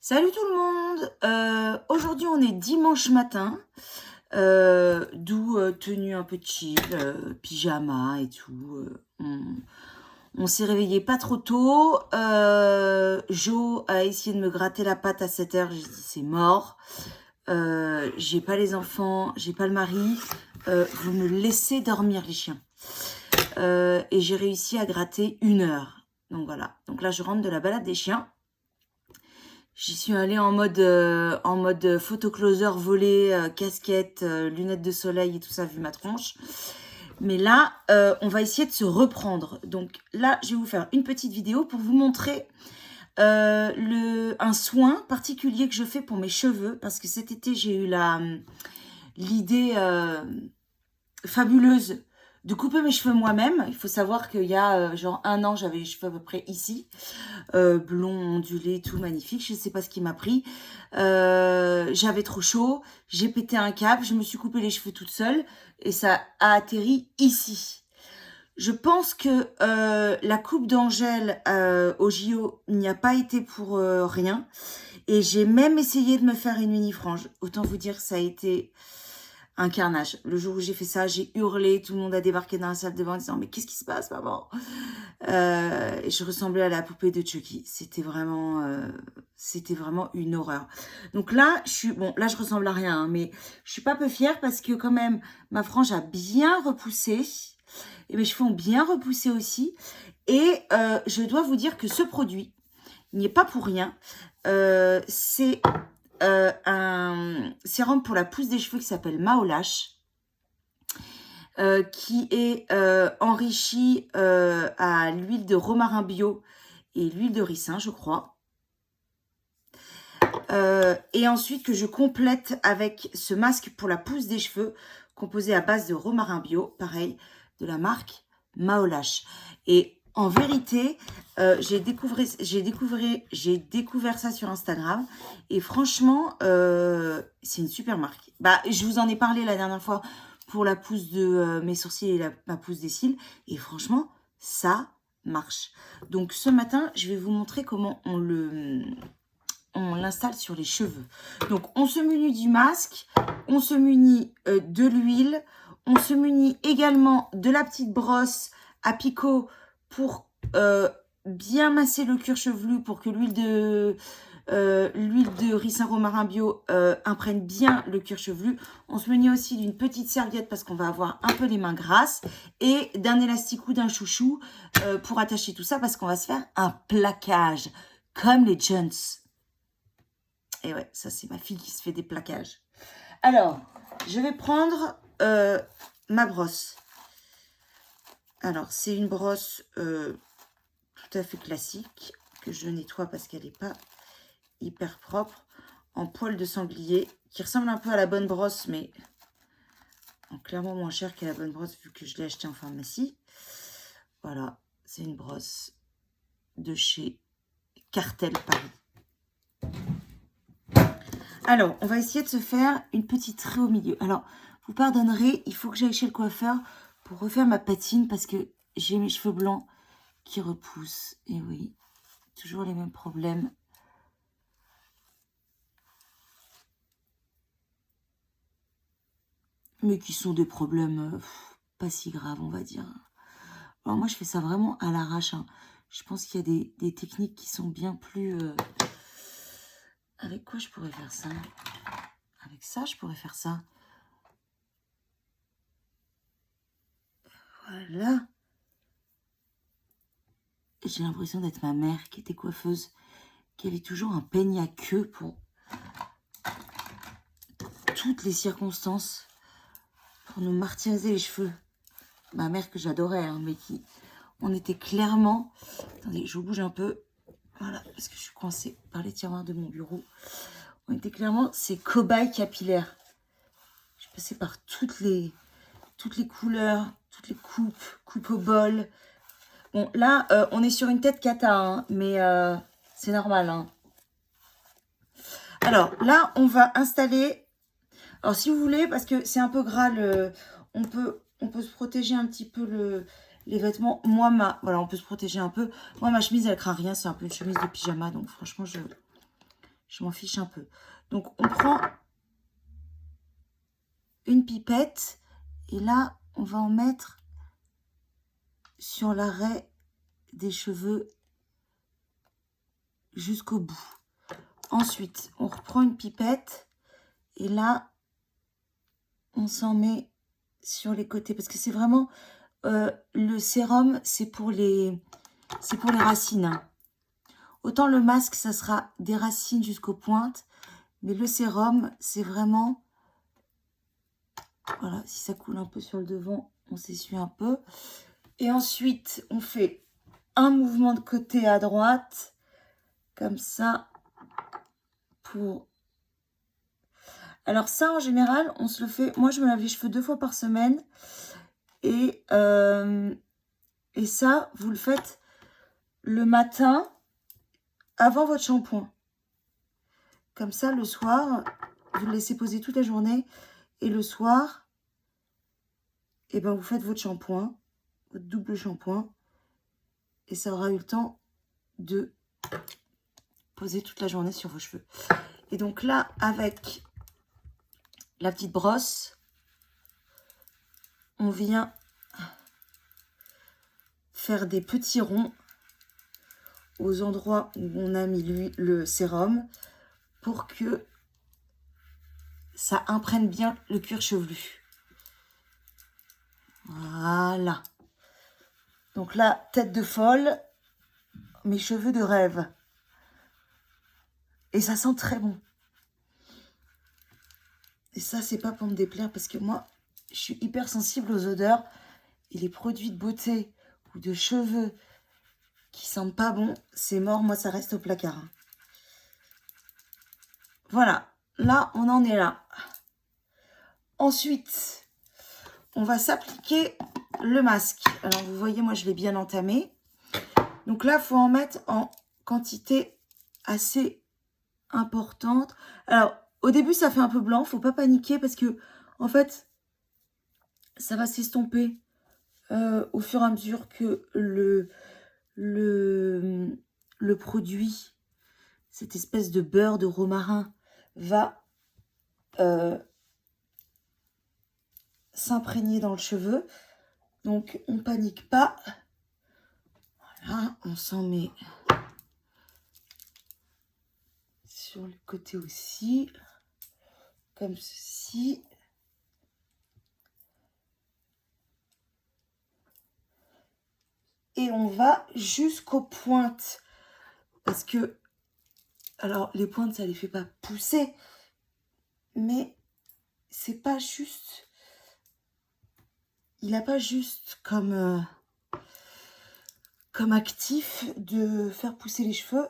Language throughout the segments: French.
Salut tout le monde. Aujourd'hui on est dimanche matin, d'où tenue un peu chill, pyjama et tout. On s'est réveillé pas trop tôt. Jo a essayé de me gratter la patte à 7 h. J'ai dit c'est mort. J'ai pas les enfants, j'ai pas le mari. Vous me laissez dormir les chiens. Et j'ai réussi à gratter 1 heure. Donc voilà. Donc là je rentre de la balade des chiens. J'y suis allée en mode photocloser volé, casquette, lunettes de soleil et tout ça, vu ma tronche. Mais là, on va essayer de se reprendre. Donc là, je vais vous faire une petite vidéo pour vous montrer un soin particulier que je fais pour mes cheveux. Parce que cet été, j'ai eu l'idée fabuleuse de couper mes cheveux moi-même. Il faut savoir qu'il y a genre 1 an, j'avais les cheveux à peu près ici. Blond, ondulé, tout magnifique. Je ne sais pas ce qui m'a pris. J'avais trop chaud. J'ai pété un câble. Je me suis coupé les cheveux toute seule. Et ça a atterri ici. Je pense que la coupe d'Angèle au JO n'y a pas été pour rien. Et j'ai même essayé de me faire une mini-frange. Autant vous dire que ça a été un carnage. Le jour où j'ai fait ça, j'ai hurlé. Tout le monde a débarqué dans la salle de bain en disant « Mais qu'est-ce qui se passe, maman ?» Je ressemblais à la poupée de Chucky. C'était vraiment une horreur. Donc là, là, je ressemble à rien, hein, mais je suis pas peu fière parce que quand même, ma frange a bien repoussé. Et mes cheveux ont bien repoussé aussi. Et je dois vous dire que ce produit, il n'y est pas pour rien. C'est un sérum pour la pousse des cheveux qui s'appelle Maolash. Qui est enrichi à l'huile de romarin bio et l'huile de ricin, je crois. Et ensuite que je complète avec ce masque pour la pousse des cheveux, composé à base de romarin bio, pareil, de la marque Maolash. Et en vérité, j'ai découvert ça sur Instagram. Et franchement, c'est une super marque. Bah, je vous en ai parlé la dernière fois pour la pousse de mes sourcils et ma pousse des cils. Et franchement, ça marche. Donc ce matin, je vais vous montrer comment on l'installe sur les cheveux. Donc on se munit du masque, on se munit de l'huile, on se munit également de la petite brosse à picot pour bien masser le cuir chevelu pour que l'huile de ricin romarin bio imprègne bien le cuir chevelu. On se munit aussi d'une petite serviette parce qu'on va avoir un peu les mains grasses et d'un élastique ou d'un chouchou pour attacher tout ça parce qu'on va se faire un plaquage comme les Jones. Et ouais, ça c'est ma fille qui se fait des plaquages. Alors, je vais prendre ma brosse. Alors, c'est une brosse tout à fait classique que je nettoie parce qu'elle n'est pas hyper propre, en poil de sanglier, qui ressemble un peu à la bonne brosse, mais clairement moins cher que la bonne brosse vu que je l'ai achetée en pharmacie. Voilà, c'est une brosse de chez Cartel Paris. Alors, on va essayer de se faire une petite raie au milieu. Alors, vous pardonnerez, il faut que j'aille chez le coiffeur pour refaire ma patine parce que j'ai mes cheveux blancs qui repoussent. Et oui, toujours les mêmes problèmes. Mais qui sont des problèmes pas si graves, on va dire. Alors moi, je fais ça vraiment à l'arrache. Hein. Je pense qu'il y a des techniques qui sont bien plus... Avec quoi je pourrais faire ça? Avec ça, je pourrais faire ça. Voilà. J'ai l'impression d'être ma mère qui était coiffeuse, qui avait toujours un peigne à queue pour toutes les circonstances, pour nous martyriser les cheveux. Ma mère que j'adorais, hein, mais qui... On était clairement... Attendez, je bouge un peu. Voilà, parce que je suis coincée par les tiroirs de mon bureau. On était clairement ces cobayes capillaires. Je passais par toutes les couleurs, toutes les coupes au bol. Bon, là, on est sur une tête cata, hein, mais c'est normal. Hein. Alors, là, on va installer... Alors, si vous voulez, parce que c'est un peu gras, on peut se protéger un petit peu les vêtements. Moi, voilà, on peut se protéger un peu. Moi, ma chemise, elle craint rien. C'est un peu une chemise de pyjama. Donc, franchement, Je m'en fiche un peu. Donc, on prend une pipette et là, on va en mettre sur l'arrêt des cheveux jusqu'au bout. Ensuite, on reprend une pipette et là, on s'en met sur les côtés parce que c'est vraiment le sérum, c'est pour les racines. Hein. Autant le masque, ça sera des racines jusqu'aux pointes, mais le sérum, c'est vraiment, voilà, si ça coule un peu sur le devant, on s'essuie un peu. Et ensuite, on fait un mouvement de côté à droite, comme ça, pour... Alors ça, en général, on se le fait... Moi, je me lave les cheveux 2 fois par semaine. Et ça, vous le faites le matin avant votre shampoing. Comme ça, le soir, vous le laissez poser toute la journée. Et le soir, eh ben, vous faites votre shampoing, votre double shampoing. Et ça aura eu le temps de poser toute la journée sur vos cheveux. Et donc là, avec la petite brosse, on vient faire des petits ronds aux endroits où on a mis le sérum pour que ça imprègne bien le cuir chevelu. Voilà. Donc là, tête de folle, mes cheveux de rêve. Et ça sent très bon. Et ça, c'est pas pour me déplaire parce que moi, je suis hyper sensible aux odeurs. Et les produits de beauté ou de cheveux qui sentent pas bon, c'est mort. Moi, ça reste au placard. Voilà. Là, on en est là. Ensuite, on va s'appliquer le masque. Alors, vous voyez, moi, je l'ai bien entamé. Donc là, il faut en mettre en quantité assez importante. Alors, au début, ça fait un peu blanc. Faut pas paniquer parce que, en fait, ça va s'estomper au fur et à mesure que le produit, cette espèce de beurre de romarin, va s'imprégner dans le cheveu. Donc, on panique pas. Voilà, on s'en met sur le côté aussi, comme ceci. Et on va jusqu'aux pointes. Parce que, alors, les pointes, ça ne les fait pas pousser. Mais c'est pas juste... Il n'a pas juste comme actif de faire pousser les cheveux,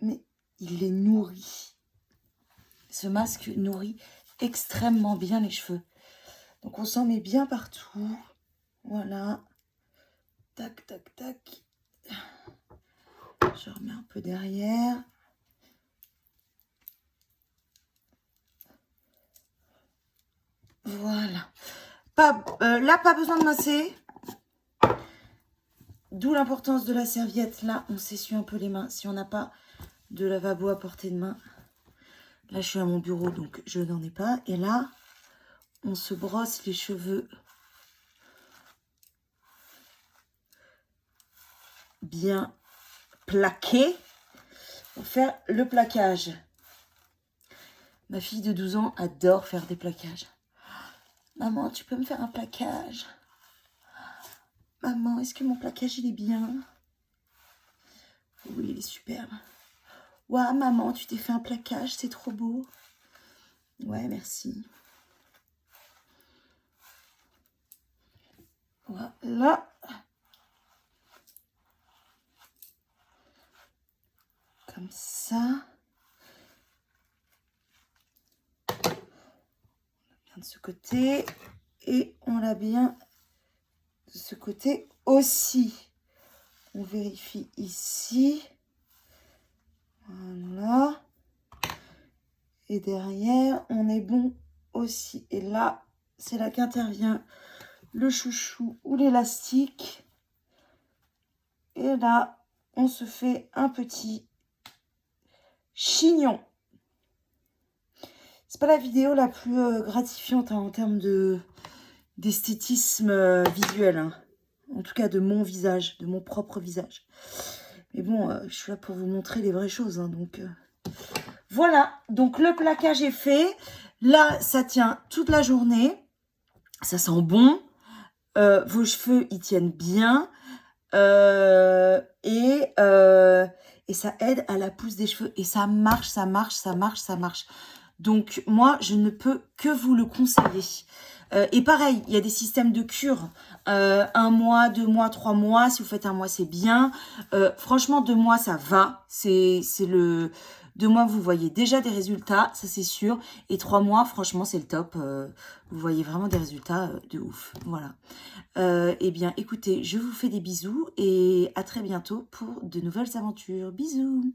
mais il les nourrit. Ce masque nourrit extrêmement bien les cheveux. Donc on s'en met bien partout. Voilà. Tac, tac, tac. Je remets un peu derrière. Voilà. Là, pas besoin de masser. D'où l'importance de la serviette. Là, on s'essuie un peu les mains. Si on n'a pas de lavabo à portée de main. Là, je suis à mon bureau, donc je n'en ai pas. Et là, on se brosse les cheveux bien plaqués pour faire le plaquage. Ma fille de 12 ans adore faire des plaquages. Maman, tu peux me faire un plaquage? Maman, est-ce que mon plaquage, il est bien? Oui, il est superbe. Ouah, maman, tu t'es fait un plaquage, c'est trop beau. Ouais, merci. Voilà. Comme ça. Bien de ce côté. Et on l'a bien de ce côté aussi. On vérifie ici. Voilà. Et derrière, on est bon aussi. Et là, c'est là qu'intervient le chouchou ou l'élastique. Et là, on se fait un petit chignon. c'est pas la vidéo la plus gratifiante hein, en termes d'esthétisme visuel. Hein. En tout cas, de mon visage, de mon propre visage. Mais bon, je suis là pour vous montrer les vraies choses. Hein, donc, voilà. Donc, le plaquage est fait. Là, ça tient toute la journée. Ça sent bon. Vos cheveux, ils tiennent bien. Et ça aide à la pousse des cheveux. Et ça marche, ça marche, ça marche, ça marche. Donc, moi, je ne peux que vous le conseiller. Et pareil, il y a des systèmes de cure. 1 mois, 2 mois, 3 mois. Si vous faites 1 mois, c'est bien. Franchement, 2 mois, ça va. C'est le... 2 mois, vous voyez déjà des résultats, ça c'est sûr. Et 3 mois, franchement, c'est le top. Vous voyez vraiment des résultats de ouf. Voilà. Eh bien, écoutez, je vous fais des bisous et à très bientôt pour de nouvelles aventures. Bisous!